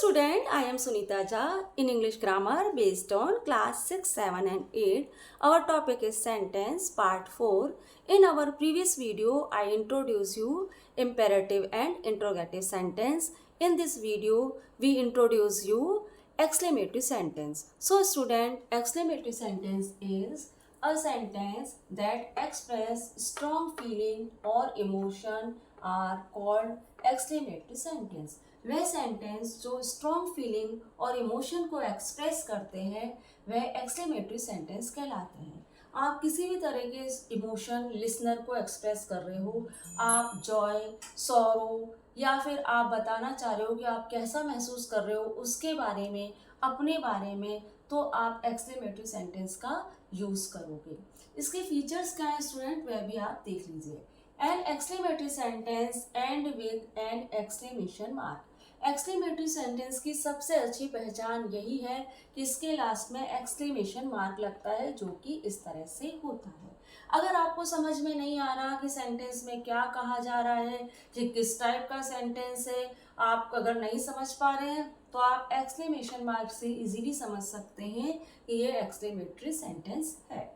student, I am Sunita Jha in English grammar based on class 6, 7 and 8. Our topic is sentence part 4. In our previous video, I introduced you imperative and interrogative sentence. In this video, we introduce you exclamatory sentence. So student, exclamatory sentence is a sentence that express strong feeling or emotion are called exclamatory sentence. वह sentence जो strong feeling और emotion को express करते हैं वह exclamatory sentence कहलाते हैं। आप किसी भी तरह के इमोशन लिसनर को एक्सप्रेस कर रहे हो, आप जॉय, सॉरो या फिर आप बताना चाह रहे हो कि आप कैसा महसूस कर रहे हो उसके बारे में, अपने बारे में, तो आप एक्सक्लेमेटरी सेंटेंस का यूज़ करोगे। इसके फीचर्स क्या हैं स्टूडेंट, वह भी आप देख लीजिए। An exclamatory sentence end with an exclamation mark. Exclamatory sentence की सबसे अच्छी पहचान यही है कि इसके लास्ट में एक्सक्लेमेशन मार्क लगता है, जो कि इस तरह से होता है। अगर आपको समझ में नहीं आ रहा कि सेंटेंस में क्या कहा जा रहा है, कि किस टाइप का सेंटेंस है, आप अगर नहीं समझ पा रहे हैं तो आप एक्सक्लेमेशन मार्क से इजीली समझ सकते हैं कि ये एक्सक्लेमेटरी सेंटेंस है।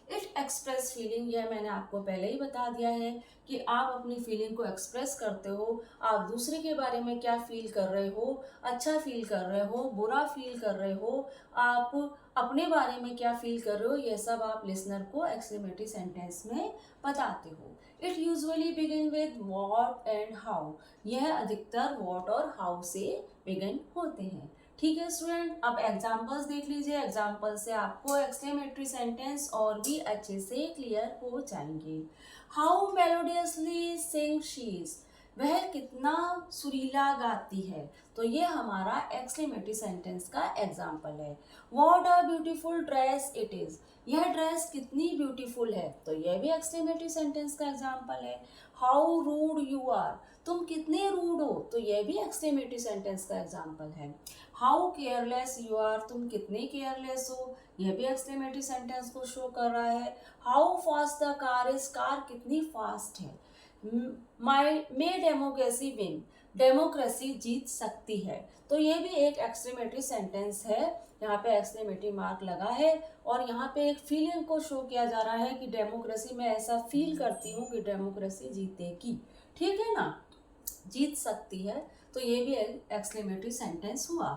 इट एक्सप्रेस फीलिंग, यह मैंने आपको पहले ही बता दिया है कि आप अपनी फीलिंग को एक्सप्रेस करते हो। आप दूसरे के बारे में क्या फील कर रहे हो, अच्छा फील कर रहे हो, बुरा फील कर रहे हो, आप अपने बारे में क्या फील कर रहे हो, यह सब आप लिसनर को एक्सक्लेमेटरी सेंटेंस में बताते हो। It usually begin with what and how, यह अधिकतर व्हाट और हाउ से बिगिन होते हैं। ठीक है स्टूडेंट, अब एग्जाम्पल्स देख लीजिए। एग्जाम्पल से आपको एक्सक्लेमेटरी सेंटेंस और भी अच्छे से क्लियर हो जाएंगे। How melodiously Singh she is, वह कितना सुरीला गाती है, तो ये हमारा एक्सक्लेमेटरी सेंटेंस का एग्जाम्पल है। What a beautiful dress it is, यह ड्रेस कितनी ब्यूटीफुल है, तो यह भी एक्सक्लेमेटरी सेंटेंस का एग्जाम्पल है। हाउ रूड यू आर, तुम कितने रूड हो, तो यह भी एक्सक्लेमेटरी सेंटेंस का एग्जाम्पल है। हाउ केयरलेस यू आर, तुम कितने केयरलेस हो, यह भी एक्सक्लेमेटरी सेंटेंस को शो कर रहा है। How fast the car is, car कितनी फास्ट है। मे डेमोक्रेसी विन, डेमोक्रेसी जीत सकती है, तो ये भी एक एक्सक्लेमेटरी सेंटेंस है। यहाँ पे एक्सक्लेमेटरी मार्क लगा है और यहाँ पे एक फीलिंग को शो किया जा रहा है कि डेमोक्रेसी में ऐसा फील करती हूँ कि डेमोक्रेसी जीतेगी। ठीक है ना, जीत सकती है, तो ये भी एक्सक्लेमेटरी सेंटेंस हुआ।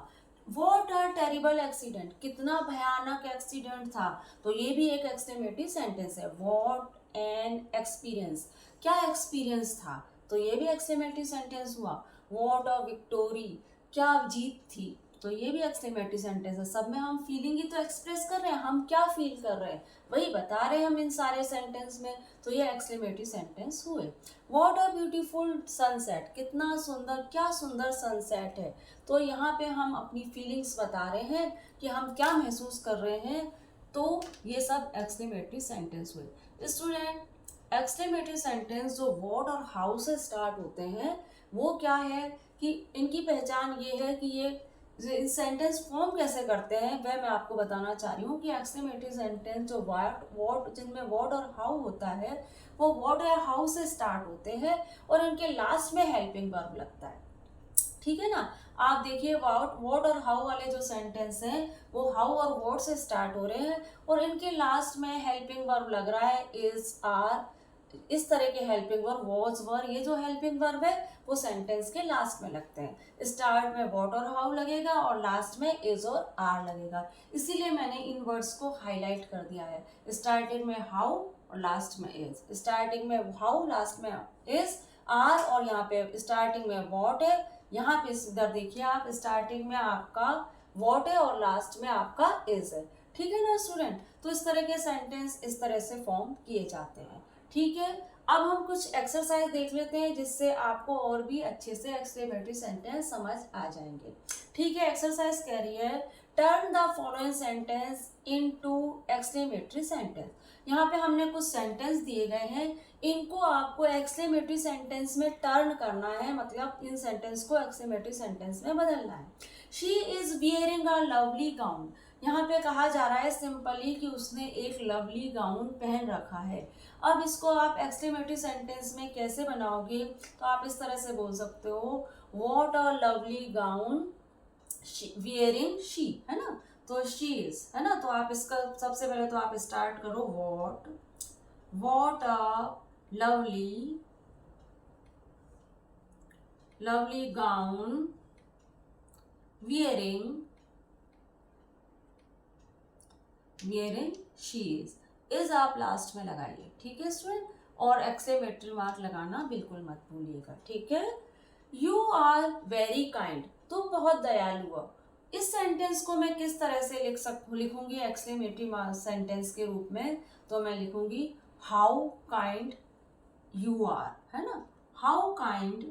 वॉट अ टेरिबल एक्सीडेंट, कितना भयानक एक्सीडेंट था, तो ये भी एक एक्सक्लेमेटरी सेंटेंस है। वॉट एन एक्सपीरियंस, क्या एक्सपीरियंस था, तो ये भी एक्सक्लेमेटरी सेंटेंस हुआ। वॉट अ विक्टोरी, क्या जीत थी, तो ये भी एक्सक्लेमेटरी सेंटेंस है। सब में हम फीलिंग ही तो एक्सप्रेस कर रहे हैं, हम क्या फील कर रहे हैं वही बता रहे हैं हम इन सारे सेंटेंस में, तो ये एक्सक्लेमेटरी सेंटेंस हुए। व्हाट अ ब्यूटीफुल सनसेट, कितना सुंदर, क्या सुंदर सनसेट है, तो यहाँ पे हम अपनी फीलिंग्स बता रहे हैं कि हम क्या महसूस कर रहे हैं, तो ये सब एक्सक्लेमेटरी सेंटेंस हुए। स्टूडेंट, एक्सक्लेमेटरी सेंटेंस जो व्हाट और हाउ से स्टार्ट होते हैं वो क्या है कि इनकी पहचान ये है कि ये सेंटेंस फॉर्म कैसे करते हैं, वह मैं आपको बताना चाह रही हूँ कि एक्सक्लेमेटरी सेंटेंस जो व्हाट जिनमें व्हाट और हाउ होता है वो व्हाट या हाउ से स्टार्ट होते हैं और इनके लास्ट में हेल्पिंग वर्ब लगता है। ठीक है ना, आप देखिए व्हाट और हाउ वाले जो सेंटेंस हैं वो हाउ और व्हाट से स्टार्ट हो रहे हैं और इनके लास्ट में हेल्पिंग वर्ब लग रहा है, इज, आर, इस तरह के हेल्पिंग वर्ब, वॉज, वर, ये जो हेल्पिंग वर्ब है वो सेंटेंस के लास्ट में लगते हैं। स्टार्ट में व्हाट और हाउ लगेगा और लास्ट में इज और आर लगेगा, इसीलिए मैंने इन वर्ड्स को हाईलाइट कर दिया है। स्टार्टिंग में हाउ और लास्ट में इज, स्टार्टिंग में हाउ लास्ट में इज, आर, और यहाँ पे स्टार्टिंग में व्हाट है, यहाँ पे इधर देखिए आप, स्टार्टिंग में आपका व्हाट है और लास्ट में आपका इज है। ठीक है ना स्टूडेंट, तो इस तरह के सेंटेंस इस तरह से फॉर्म किए जाते हैं। ठीक है, अब हम कुछ एक्सरसाइज देख लेते हैं जिससे आपको और भी अच्छे से एक्सक्लेमेटरी सेंटेंस समझ आ जाएंगे। ठीक है, एक्सरसाइज कह रही है turn the following sentence into exclamatory sentence. यहाँ पे हमने कुछ सेंटेंस दिए गए हैं, इनको आपको एक्सक्लेमेटरी सेंटेंस में टर्न करना है, मतलब इन सेंटेंस को एक्सक्लेमेटरी सेंटेंस में बदलना है। She is wearing a lovely gown, यहाँ पे कहा जा रहा है सिंपली कि उसने एक लवली गाउन पहन रखा है। अब इसको आप एक्सक्लेमेटरी सेंटेंस में कैसे बनाओगे, तो आप इस तरह से बोल सकते हो what a lovely gown wearing she, है ना, तो शी इज, है ना। तो आप इसका सबसे पहले तो आप स्टार्ट करो what a lovely gown wearing she is आप लास्ट में लगाइए, ठीक है स्टूडेंट, और एक्सक्लेमेटरी मार्क लगाना बिल्कुल मत भूलिएगा, ठीक है। यू आर वेरी काइंड, तो बहुत दयालु हो। इस सेंटेंस को मैं किस तरह से लिखूंगी एक्सक्लेमेटरी सेंटेंस के रूप में, तो मैं लिखूंगी हाउ काइंड यू आर, है ना, हाउ काइंड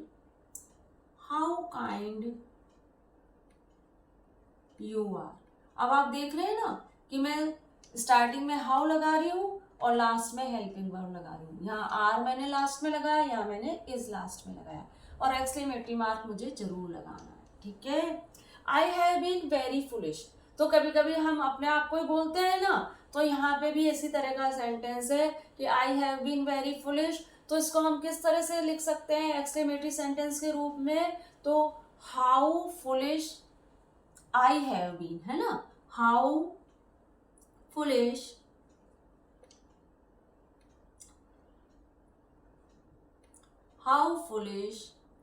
यू आर। अब आप देख रहे हैं ना कि मैं स्टार्टिंग में हाउ लगा रही हूँ और लास्ट में हेल्पिंग वर्ब लगा रही हूँ। यहाँ आर मैंने लास्ट में लगाया, यहाँ मैंने इज लास्ट में लगाया, और एक्सक्लेमेटरी मार्क मुझे जरूर लगाना है, ठीक है। I have been very foolish, तो कभी कभी हम अपने आप को ही बोलते हैं ना, तो यहाँ पे भी इसी तरह का सेंटेंस है कि I have been very foolish. तो इसको हम किस तरह से लिख सकते हैं एक्सक्लेमेटरी सेंटेंस के रूप में, तो how foolish I have been, है ना, how foolish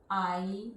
I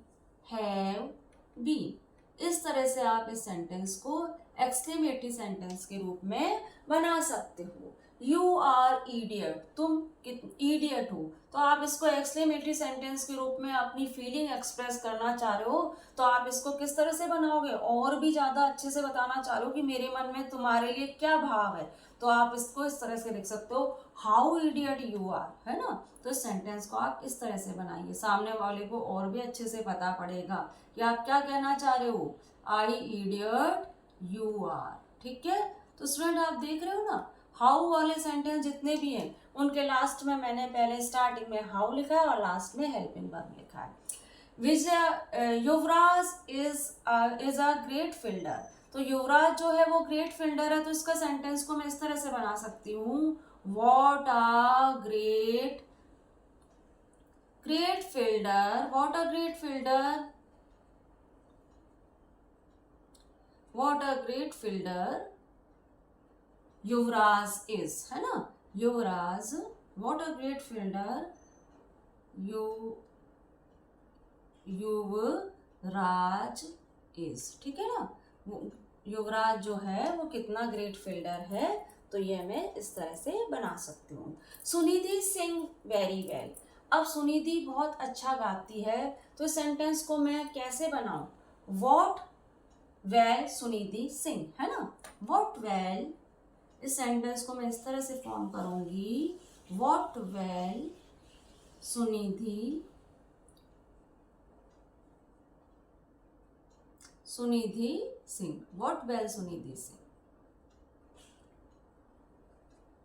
have been. इस तरह से आप इस सेंटेंस को एक्सक्लेमेटरी सेंटेंस के रूप में बना सकते हो। यू आर इडियट, तुम इडियट हो, तो आप इसको एक्सक्लेमेटरी सेंटेंस के रूप में अपनी फीलिंग एक्सप्रेस करना चाह रहे हो, तो आप इसको किस तरह से बनाओगे, और भी ज्यादा अच्छे से बताना चाह रहे हो कि मेरे मन में तुम्हारे लिए क्या भाव है, तो आप इसको इस तरह से लिख सकते हो हाउ इडियट यू आर, है ना। तो इस सेंटेंस को आप इस तरह से बनाइए, सामने वाले को और भी अच्छे से पता पड़ेगा कि आप क्या कहना चाह रहे हो, आई इडियट यू आर, ठीक है। तो स्टूडेंट आप देख रहे हो ना, हाउ वाले सेंटेंस जितने भी हैं उनके लास्ट में मैंने पहले स्टार्टिंग में हाउ लिखा है और लास्ट में हेल्पिंग वर्ब लिखा है। विजय युवराज इज अ ग्रेट फील्डर, तो युवराज जो है वो ग्रेट फील्डर है, तो इसका सेंटेंस को मैं इस तरह से बना सकती हूँ what a great fielder Yuvraj is, है ना, Yuvraj what a great fielder Yuvraj is, ठीक है ना। युवराज जो है वो कितना ग्रेट फील्डर है, तो ये मैं इस तरह से बना सकती हूँ। सुनिधि सिंग वेरी वेल, अब सुनिधि बहुत अच्छा गाती है, तो इस सेंटेंस को मैं कैसे बनाऊं, वॉट वेल सुनिधि सिंग, है ना, वॉट वेल, इस सेंटेंस को मैं इस तरह से फॉर्म करूंगी what well Sunidhi Singh, what well Sunidhi Singh,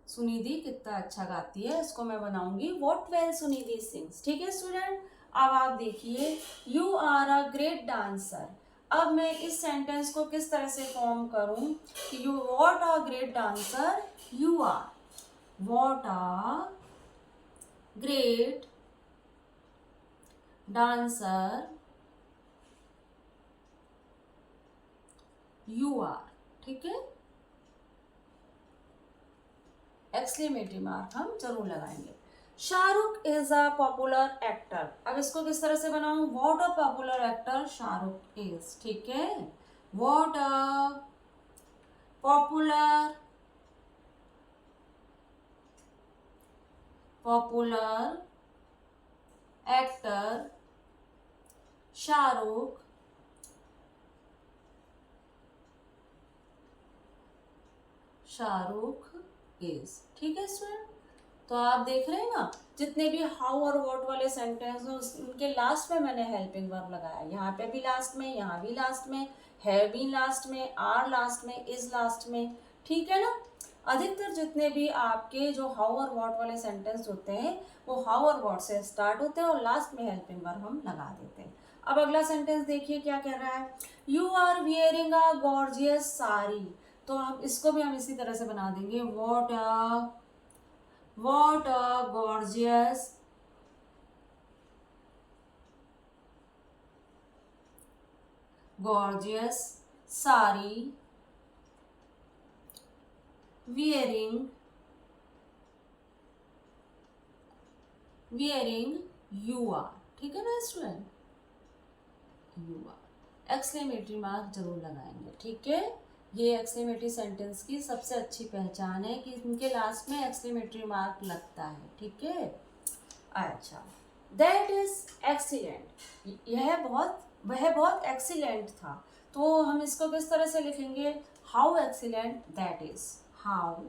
Sunidhi कितना अच्छा गाती है, इसको मैं बनाऊंगी वॉट वेल सुनिधि सिंह, ठीक है स्टूडेंट। अब आप देखिए you are a great dancer, अब मैं इस सेंटेंस को किस तरह से फॉर्म करूं कि you what a great dancer you are, what a great dancer you are, ठीक है, एक्सक्लेमेटरी मार्क हम जरूर लगाएंगे। Shahrukh is a popular actor, अब इसको किस तरह से बनाऊं, what a popular actor Shahrukh is, ठीक है, what a popular actor Shahrukh is, ठीक है स्टूडेंट। तो आप देख रहे हैं ना जितने भी हाउ और व्हाट वाले सेंटेंस हैं उनके लास्ट में मैंने हेल्पिंग वर्ब लगाया, यहाँ पे भी लास्ट में, यहाँ भी लास्ट में, हैव बीन लास्ट में, आर लास्ट में, इज लास्ट में, ठीक है ना। अधिकतर जितने भी आपके जो हाउ और व्हाट वाले सेंटेंस होते हैं वो हाउ और व्हाट से स्टार्ट होते हैं और लास्ट में हेल्पिंग वर्ब हम लगा देते हैं। अब अगला सेंटेंस देखिए क्या कह रहा है, you are wearing a gorgeous sari, तो हम इसको भी हम इसी तरह से बना देंगे, what a gorgeous sari wearing you are। ठीक है ना student, you are exclamatory mark जरूर लगाएंगे। ठीक है, ये एक्सक्लेमेटरी सेंटेंस की सबसे अच्छी पहचान है कि इनके लास्ट में एक्सक्लेमेटरी मार्क लगता है। ठीक है, अच्छा, दैट इज एक्सीलेंट, वह बहुत एक्सीलेंट था। तो हम इसको किस तरह से लिखेंगे, how excellent that is, how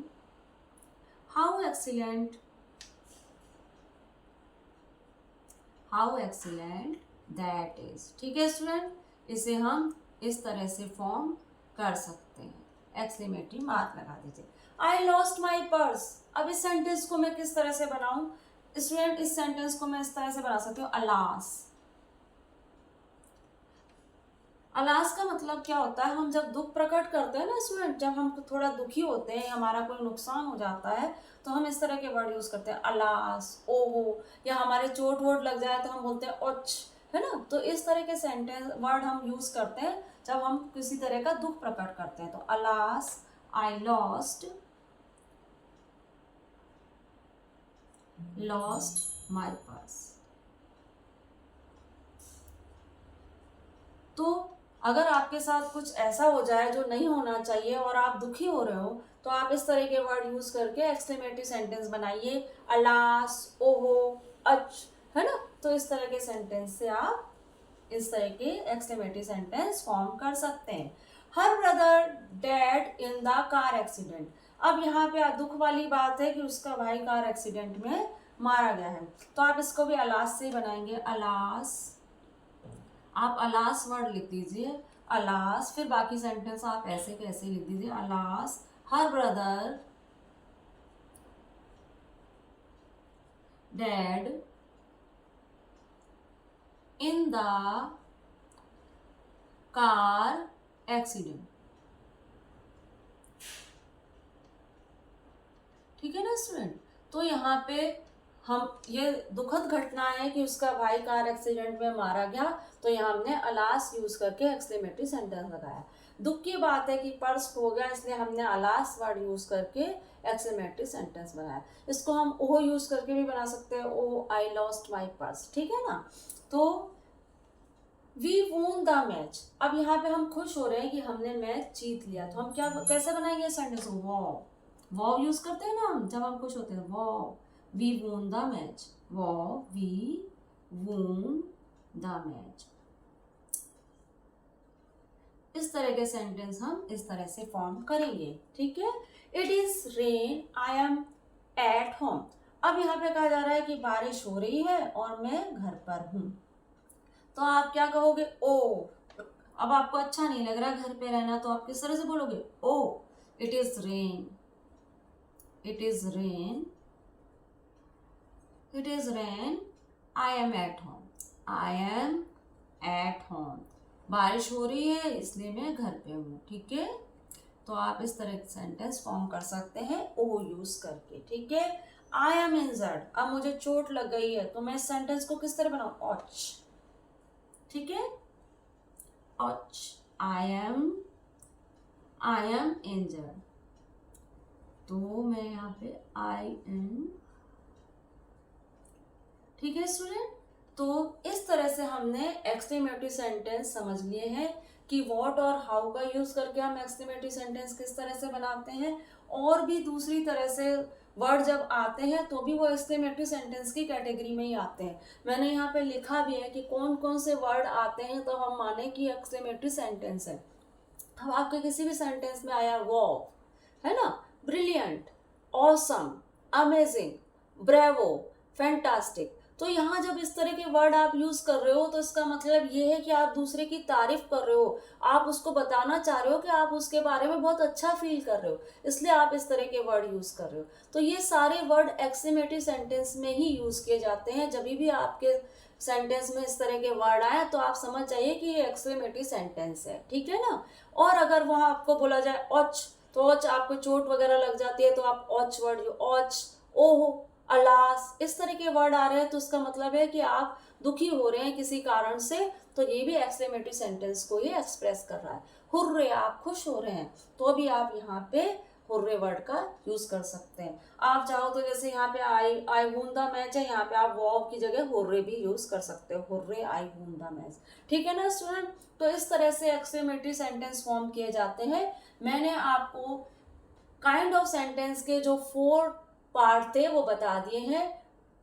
excellent that is. ठीक है स्टूडेंट, इसे हम इस तरह से फॉर्म कर सकते हैं, एक्सक्लेमेटरी मार्क लगा दीजिए। आई लॉस्ट माई पर्स, अब इस सेंटेंस को मैं किस तरह से बनाऊं स्टूडेंट, इस सेंटेंस को मैं इस तरह से बना सकती हूँ, अलास। अलास का मतलब क्या होता है, हम जब दुख प्रकट करते हैं ना स्टूडेंट, जब हम थोड़ा दुखी होते हैं, हमारा कोई नुकसान हो जाता है, तो हम इस तरह के वर्ड यूज करते हैं, अलास, ओहो, या हमारे चोट वोट लग जाए तो हम बोलते हैं ओच, है ना। तो इस तरह के सेंटेंस वर्ड हम यूज करते हैं जब हम किसी तरह का दुख प्रकट करते हैं। तो alas, I lost my purse. तो अगर आपके साथ कुछ ऐसा हो जाए जो नहीं होना चाहिए और आप दुखी हो रहे हो, तो आप इस तरह के वर्ड यूज करके एक्सक्लेमेटरी सेंटेंस बनाइए, अलास, ओहो, अच, है ना। तो इस तरह के सेंटेंस से आप इस तरह के एक्सक्लेमेटरी सेंटेंस फॉर्म कर सकते हैं। Her brother dead in the car accident, अब यहाँ पे दुख वाली बात है कि उसका भाई कार एक्सीडेंट में मारा गया है, तो आप इसको भी अलास से बनाएंगे, अलास, आप अलास वर्ड लिख दीजिए, अलास, फिर बाकी सेंटेंस आप ऐसे कैसे लिख दीजिए, alas, her brother dead in the car accident. ठीक है ना स्टूडेंट, तो यहाँ पे हम ये दुखद घटना है कि उसका भाई कार एक्सीडेंट में मारा गया, तो यहाँ हमने अलास यूज करके एक्सक्लेमेटरी सेंटेंस लगाया। दुख की बात है कि पर्स खो गया, इसलिए हमने अलास वर्ड यूज करके एक्सक्लेमेटरी सेंटेंस बनाया। इसको हम ओह यूज करके भी बना सकते हैं, ओह आई लॉस्ट माई पर्स। ठीक है ना, तो वी वोन द मैच, अब यहाँ पे हम खुश हो रहे हैं कि हमने मैच जीत लिया, तो हम क्या कैसे बनाएंगे सेंटेंस को, वॉव यूज करते हैं ना हम जब हम खुश होते हैं, wow, we won the match, wow, we won the match. इस तरह के सेंटेंस हम इस तरह से फॉर्म करेंगे। ठीक है, it is rain, I am at home, अब यहाँ पे कहा जा रहा है कि बारिश हो रही है और मैं घर पर हूँ, तो आप क्या कहोगे, ओ, अब आपको अच्छा नहीं लग रहा घर पे रहना, तो आप किस तरह से बोलोगे, oh, it is rain, it is rain, it is rain, I am at home, I am at home, बारिश हो रही है इसलिए मैं घर पे हूँ। ठीक है, तो आप इस तरह के सेंटेंस फॉर्म कर सकते हैं ओ यूज करके। ठीक है, आई एम इंजर्ड, अब मुझे चोट लग गई है, तो मैं इस सेंटेंस को किस तरह बनाऊं, ऑच। ठीक है, ऑच, आई एम इंजर्ड, तो मैं यहाँ पे आई एम। ठीक है स्टूडेंट, तो इस तरह से हमने एक्सक्लेमेटरी सेंटेंस समझ लिए हैं कि व्हाट और हाउ का यूज करके हम एक्सक्लेमेटरी सेंटेंस किस तरह से बनाते हैं, और भी दूसरी तरह से वर्ड जब आते हैं तो भी वो एक्सक्लेमेटरी सेंटेंस की कैटेगरी में ही आते हैं। मैंने यहाँ पे लिखा भी है कि कौन कौन से वर्ड आते हैं तो हम माने कि एक्सक्लेमेटरी सेंटेंस है। अब आपके किसी भी सेंटेंस में आया वाव, है ना, brilliant, awesome, amazing, bravo, fantastic, तो यहाँ जब इस तरह के वर्ड आप यूज कर रहे हो तो इसका मतलब ये है कि आप दूसरे की तारीफ कर रहे हो, आप उसको बताना चाह रहे हो कि आप उसके बारे में बहुत अच्छा फील कर रहे हो, इसलिए आप इस तरह के वर्ड यूज कर रहे हो। तो ये सारे वर्ड एक्सक्लेमेटरी सेंटेंस में ही यूज किए जाते हैं। जब भी आपके सेंटेंस में इस तरह के वर्ड आए तो आप समझ जाइए कि ये एक्सक्लेमेटरी सेंटेंस है। ठीक है ना, और अगर वहाँ आपको बोला जाए ऑच, तो औच आपको चोट वगैरह लग जाती है तो आप औच वर्ड, औच, ओह, अलास, इस तरह के वर्ड आ रहे हैं तो उसका मतलब है कि आप दुखी हो रहे हैं किसी कारण से, तो ये भी एक्सक्लेमेटरी सेंटेंस को ही एक्सप्रेस कर रहा है। हुर्रे, आप खुश हो रहे हैं, तो भी आप यहाँ पे हुर्रे वर्ड का यूज कर सकते हैं। आप चाहो तो जैसे यहाँ पे आई वून द मैच है, यहाँ पे आप वॉव की जगह हुर्रे भी यूज कर सकते हो, हुर्रे आई वून द मैच। ठीक है ना स्टूडेंट, तो इस तरह से एक्सक्लेमेटरी सेंटेंस फॉर्म किए जाते हैं। मैंने आपको काइंड ऑफ सेंटेंस के जो 4 पार्ट थे वो बता दिए हैं।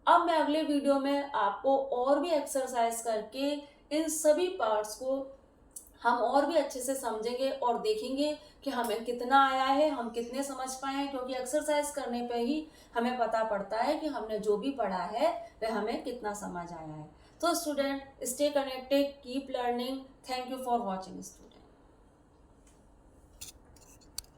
अब मैं अगले वीडियो में आपको और भी एक्सरसाइज करके इन सभी पार्ट्स को हम और भी अच्छे से समझेंगे और देखेंगे कि हमें कितना आया है, हम कितने समझ पाए हैं, क्योंकि एक्सरसाइज करने पे ही हमें पता पड़ता है कि हमने जो भी पढ़ा है वह हमें कितना समझ आया है। तो student, stay connected, keep learning. Thank you for watching.